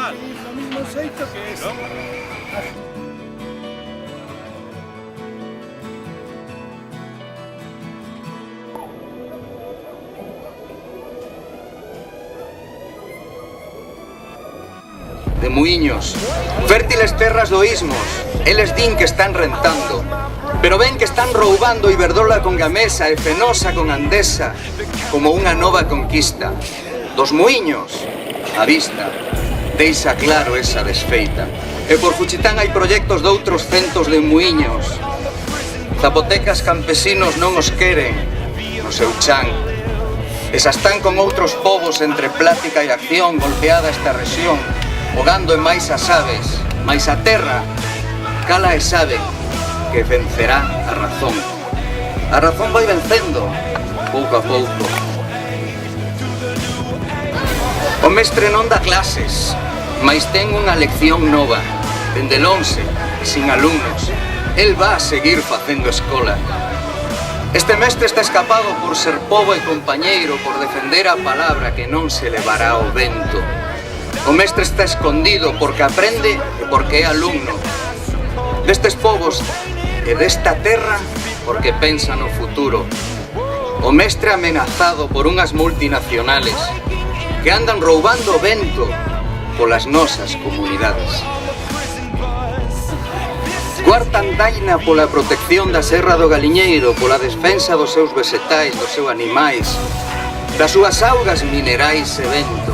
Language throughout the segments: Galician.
normal. No mismo xeito que ese. De muiños, fértiles terras do Ismos, eles din que están rentando, pero ven que están roubando Iberdrola con Gamesa e Fenosa con Andesa, como unha nova conquista. Dos muiños, a vista, deixa claro esa desfeita. E por Fuchitán hai proxectos de outros centos de muiños. Zapotecas campesinos non os queren no seu chan. E xa están con outros povos entre plática e acción golpeada esta rexión, mogando en máis as aves, máis a terra, cala e sabe que vencerá a razón. A razón vai vencendo, pouco a pouco. O mestre non dá clases, mais ten unha lección nova, dende el 11, sin alumnos. El va a seguir facendo escola. Este mestre está escapado por ser pobo e compañeiro, por defender a palabra que non se levará ao vento. O mestre está escondido porque aprende e porque é alumno destes povos e desta terra porque pensa no futuro. O mestre amenazado por unhas multinacionales que andan roubando o vento polas nosas comunidades. Cuarta andaina pola protección da Serra do Galiñeiro, pola defensa dos seus vegetais, dos seus animais, das súas augas minerais e vento.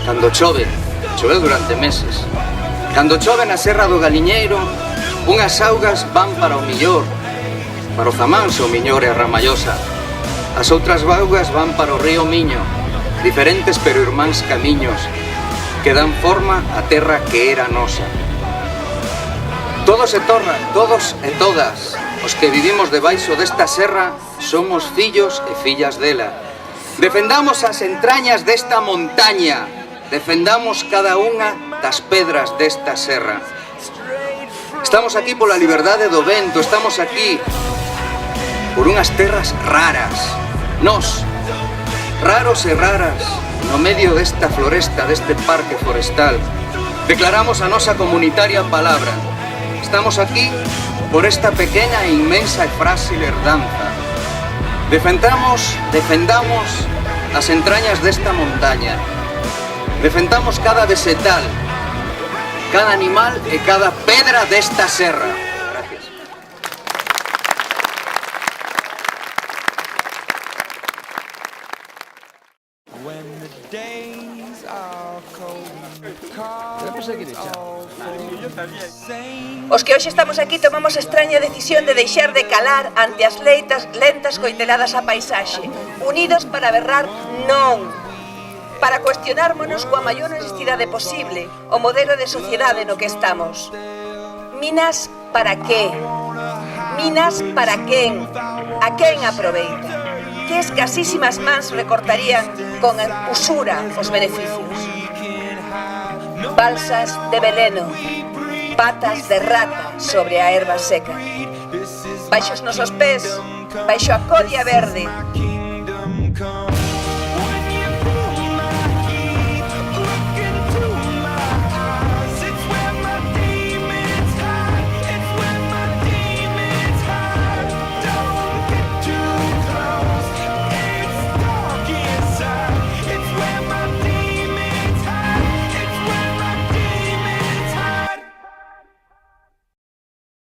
Cando chove, choveu durante meses. Cando chove na Serra do Galiñeiro, unhas augas van para o Millor, para o Zamanso, o Miñor e a Ramallosa. As outras augas van para o río Miño, diferentes pero irmáns camiños, que dan forma á terra que era nosa. Todos e todas, os que vivimos debaixo desta serra, somos fillos e fillas dela. Defendamos as entrañas desta montaña, defendamos cada unha das pedras desta serra. Estamos aquí pola liberdade do vento, estamos aquí por unhas terras raras. Nós, raros e raras, no medio desta floresta, deste parque forestal, declaramos a nosa comunitaria palabra. Estamos aquí por esta pequena e inmensa e frágil herdanza. Defendamos as entrañas desta montaña. Defendamos cada vegetal, cada animal e cada pedra desta serra. Gracias. Os que hoxe estamos aquí tomamos a extraña decisión de deixar de calar ante as lentas coiteladas á paisaxe, unidos para berrar non, para cuestionármonos coa maior honestidade posible o modelo de sociedade no que estamos. Minas para qué? Minas para quen? A quen aproveita? Que escasísimas mans recortarían con usura os beneficios? Balsas de veleno, patas de rata sobre a herba seca. Baixo os nosos pés, baixo a codia verde,